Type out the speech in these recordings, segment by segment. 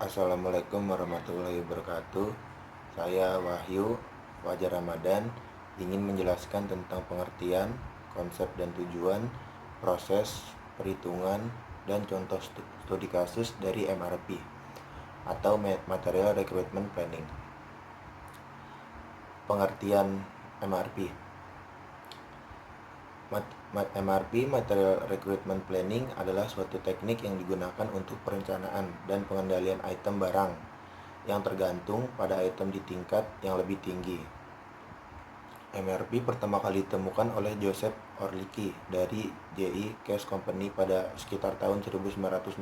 Assalamualaikum warahmatullahi wabarakatuh. Saya Wahyu Fajar Ramadan ingin menjelaskan tentang pengertian, konsep dan tujuan, proses, perhitungan, dan contoh studi kasus dari MRP atau Material Recruitment Planning. Pengertian MRP. MRP (Material Recruitment Planning) adalah suatu teknik yang digunakan untuk perencanaan dan pengendalian item barang yang tergantung pada item di tingkat yang lebih tinggi. MRP pertama kali ditemukan oleh Joseph Orlicki dari J.E. Cash Company pada sekitar tahun 1960.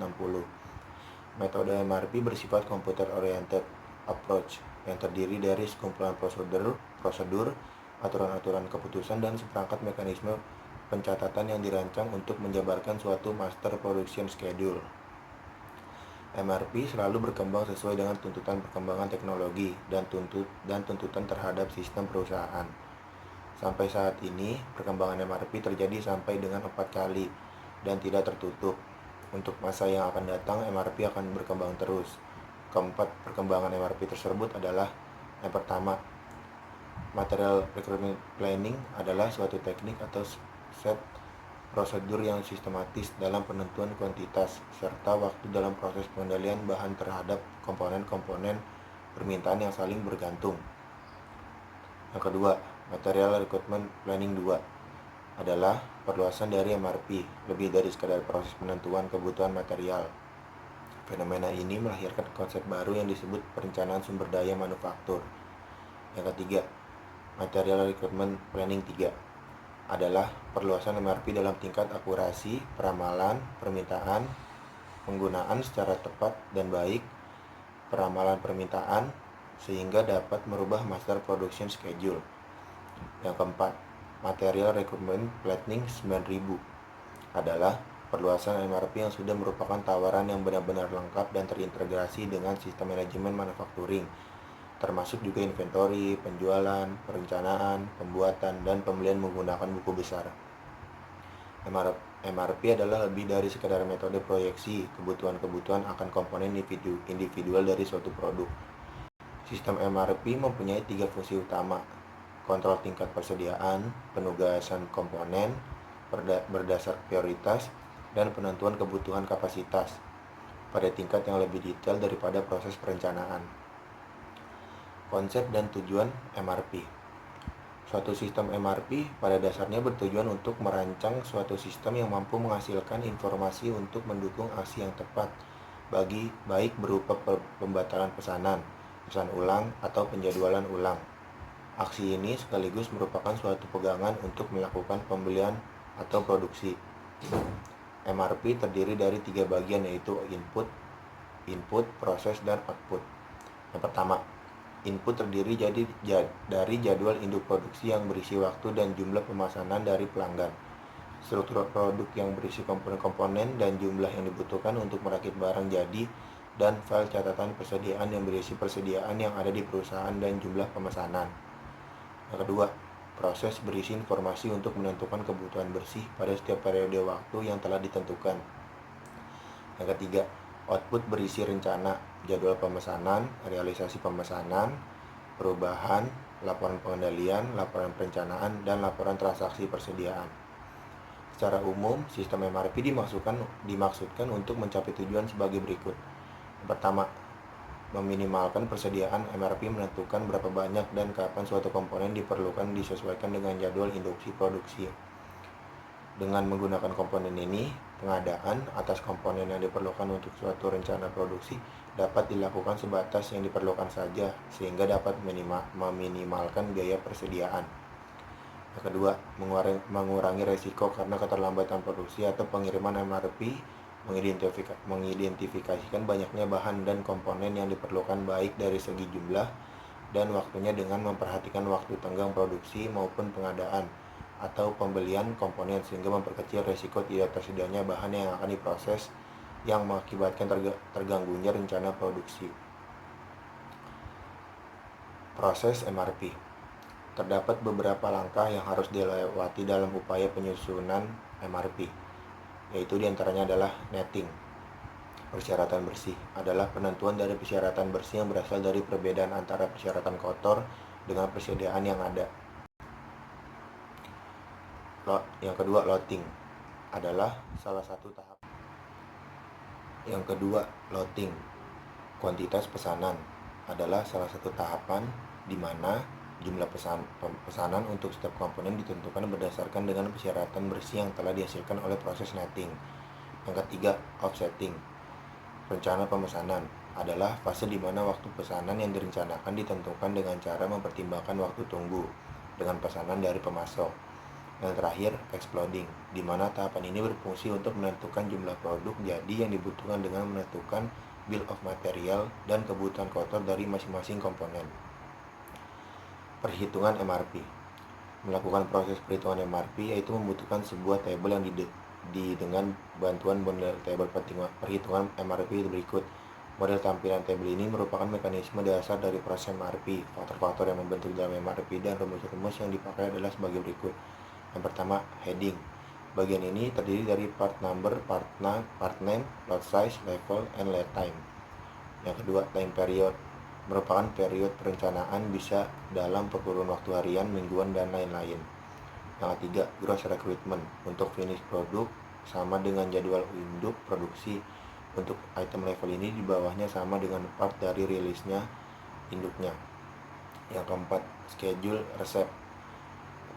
Metode MRP bersifat computer-oriented approach yang terdiri dari sekumpulan prosedur, aturan-aturan keputusan, dan seperangkat mekanisme pencatatan yang dirancang untuk menjabarkan suatu master production schedule. MRP selalu berkembang sesuai dengan tuntutan perkembangan teknologi dan tuntutan terhadap sistem perusahaan. Sampai saat ini, perkembangan MRP terjadi sampai dengan 4 kali dan tidak tertutup. Untuk masa yang akan datang, MRP akan berkembang terus. Keempat perkembangan MRP tersebut adalah: yang pertama, Material Recruitment Planning adalah suatu teknik atau set prosedur yang sistematis dalam penentuan kuantitas serta waktu dalam proses pengendalian bahan terhadap komponen-komponen permintaan yang saling bergantung. Yang kedua, Material Recruitment Planning 2 adalah perluasan dari MRP, lebih dari sekadar proses penentuan kebutuhan material. Fenomena ini melahirkan konsep baru yang disebut perencanaan sumber daya manufaktur. Yang ketiga, Material Recruitment Planning 3 adalah perluasan MRP dalam tingkat akurasi, peramalan, permintaan, penggunaan secara tepat dan baik, peramalan permintaan, sehingga dapat merubah master production schedule. Yang keempat, Material Recruitment Planning 9000 adalah perluasan MRP yang sudah merupakan tawaran yang benar-benar lengkap dan terintegrasi dengan sistem manajemen manufacturing, termasuk juga inventory, penjualan, perencanaan, pembuatan, dan pembelian menggunakan buku besar. MRP adalah lebih dari sekadar metode proyeksi kebutuhan-kebutuhan akan komponen individual dari suatu produk. Sistem MRP mempunyai 3 fungsi utama: kontrol tingkat persediaan, penugasan komponen berdasar prioritas, dan penentuan kebutuhan kapasitas pada tingkat yang lebih detail daripada proses perencanaan. Konsep dan tujuan MRP. Suatu sistem MRP pada dasarnya bertujuan untuk merancang suatu sistem yang mampu menghasilkan informasi untuk mendukung aksi yang tepat, baik berupa pembatalan pesan ulang, atau penjadwalan ulang. Aksi ini sekaligus merupakan suatu pegangan untuk melakukan pembelian atau produksi. MRP terdiri dari 3 bagian, yaitu input, proses, dan output. Yang pertama, input terdiri dari jadwal induk produksi yang berisi waktu dan jumlah pemesanan dari pelanggan, struktur produk yang berisi komponen-komponen dan jumlah yang dibutuhkan untuk merakit barang jadi, dan file catatan persediaan yang berisi persediaan yang ada di perusahaan dan jumlah pemesanan. Yang kedua, proses berisi informasi untuk menentukan kebutuhan bersih pada setiap periode waktu yang telah ditentukan. Yang ketiga, output berisi rencana, jadwal pemesanan, realisasi pemesanan, perubahan, laporan pengendalian, laporan perencanaan, dan laporan transaksi persediaan. Secara umum, sistem MRP dimaksudkan untuk mencapai tujuan sebagai berikut. Yang pertama, meminimalkan persediaan. MRP menentukan berapa banyak dan kapan suatu komponen diperlukan disesuaikan dengan jadwal induksi produksi. Dengan menggunakan komponen ini, pengadaan atas komponen yang diperlukan untuk suatu rencana produksi dapat dilakukan sebatas yang diperlukan saja, sehingga dapat meminimalkan biaya persediaan. Yang kedua, mengurangi resiko karena keterlambatan produksi atau pengiriman. MRP mengidentifikasikan banyaknya bahan dan komponen yang diperlukan baik dari segi jumlah dan waktunya dengan memperhatikan waktu tenggang produksi maupun pengadaan atau pembelian komponen, sehingga memperkecil resiko tidak tersedianya bahan yang akan diproses yang mengakibatkan terganggunya rencana produksi. Proses MRP. Terdapat beberapa langkah yang harus dilewati dalam upaya penyusunan MRP, yaitu diantaranya adalah netting. Persyaratan bersih adalah penentuan dari persyaratan bersih yang berasal dari perbedaan antara persyaratan kotor dengan persediaan yang ada. Yang kedua, loading adalah salah satu tahap. Yang kedua, loading, kuantitas pesanan adalah salah satu tahapan di mana jumlah pesanan untuk setiap komponen ditentukan berdasarkan dengan persyaratan bersih yang telah dihasilkan oleh proses netting. Yang ketiga, offsetting, rencana pemesanan adalah fase di mana waktu pesanan yang direncanakan ditentukan dengan cara mempertimbangkan waktu tunggu dengan pesanan dari pemasok. Yang terakhir, exploding, di mana tahapan ini berfungsi untuk menentukan jumlah produk jadi yang dibutuhkan dengan menentukan bill of material dan kebutuhan kotor dari masing-masing komponen. Perhitungan MRP. Melakukan proses perhitungan MRP yaitu membutuhkan sebuah tabel yang dengan bantuan model tabel perhitungan MRP berikut. Model tampilan tabel ini merupakan mekanisme dasar dari proses MRP. Faktor-faktor yang membentuk dalam MRP dan rumus-rumus yang dipakai adalah sebagai berikut. Yang pertama, heading. Bagian ini terdiri dari part number, part name, lot size, level, and lead time. Yang kedua, time period. Merupakan period perencanaan bisa dalam kurun waktu harian, mingguan, dan lain-lain. Yang ketiga, gross recruitment. Untuk finish produk sama dengan jadwal induk produksi. Untuk item level ini di bawahnya sama dengan part dari rilisnya induknya. Yang keempat, schedule resep.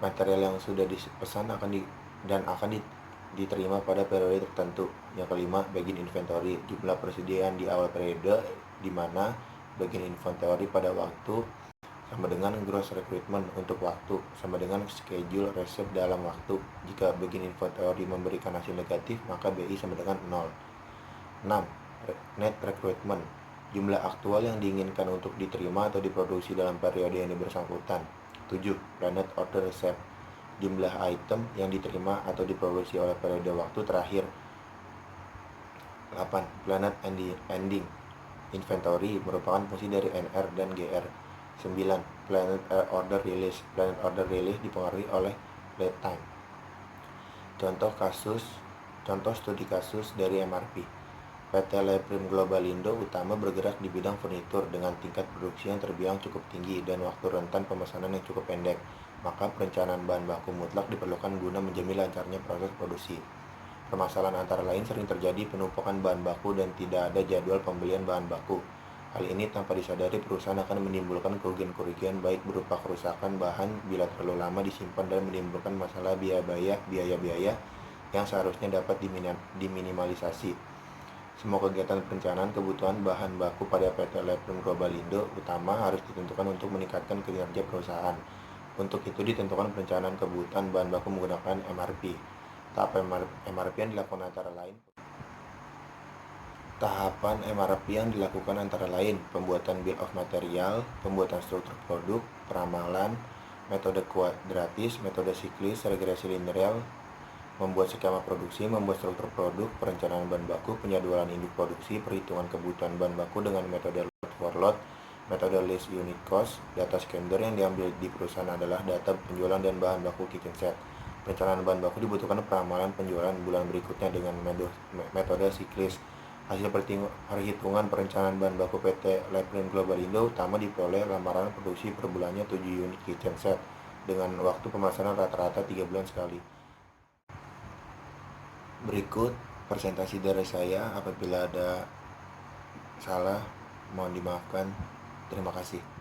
Material yang sudah dipesan akan diterima pada periode tertentu. Yang kelima, bagian inventory. Jumlah persediaan di awal periode di mana bagian inventory pada waktu sama dengan gross recruitment untuk waktu sama dengan schedule resep dalam waktu. Jika bagian inventory memberikan hasil negatif, maka BI sama dengan 0. 6. Net recruitment. Jumlah aktual yang diinginkan untuk diterima atau diproduksi dalam periode yang bersangkutan. 7. Planned order receipt. Jumlah item yang diterima atau diproduksi oleh periode waktu terakhir. 8. Planned ending. Inventory merupakan fungsi dari NR dan GR. 9. Planned order release. Planned order release dipengaruhi oleh lead time. Contoh studi kasus dari MRP. PT Leprim Globalindo utama bergerak di bidang furnitur dengan tingkat produksi yang terbilang cukup tinggi dan waktu rentan pemesanan yang cukup pendek. Maka perencanaan bahan baku mutlak diperlukan guna menjamin lancarnya proses produksi. Permasalahan antara lain sering terjadi penumpukan bahan baku dan tidak ada jadwal pembelian bahan baku. Hal ini tanpa disadari perusahaan akan menimbulkan kerugian-kerugian baik berupa kerusakan bahan bila terlalu lama disimpan dan menimbulkan masalah biaya-biaya yang seharusnya dapat diminimalisasi. Semua kegiatan perencanaan kebutuhan bahan baku pada PT Leprim Globalindo utama harus ditentukan untuk meningkatkan kinerja perusahaan. Untuk itu ditentukan perencanaan kebutuhan bahan baku menggunakan MRP. Tahapan MRP yang dilakukan antara lain pembuatan bill of material, pembuatan struktur produk, peramalan, metode kuadratis, metode siklis, regresi linear, membuat skema produksi, membuat struktur produk, perencanaan bahan baku, penjadwalan induk produksi, perhitungan kebutuhan bahan baku dengan metode lot for lot, metode list unit cost. Data scander yang diambil di perusahaan adalah data penjualan dan bahan baku kitchen set. Perencanaan bahan baku dibutuhkan peramalan penjualan bulan berikutnya dengan metode siklis. Hasil perhitungan perencanaan bahan baku PT Leprim Globalindo utama diperoleh lamaran produksi per bulannya 7 unit kitchen set dengan waktu pemasaran rata-rata 3 bulan sekali. Berikut presentasi dari saya. Apabila ada salah mohon dimaafkan. Terima kasih.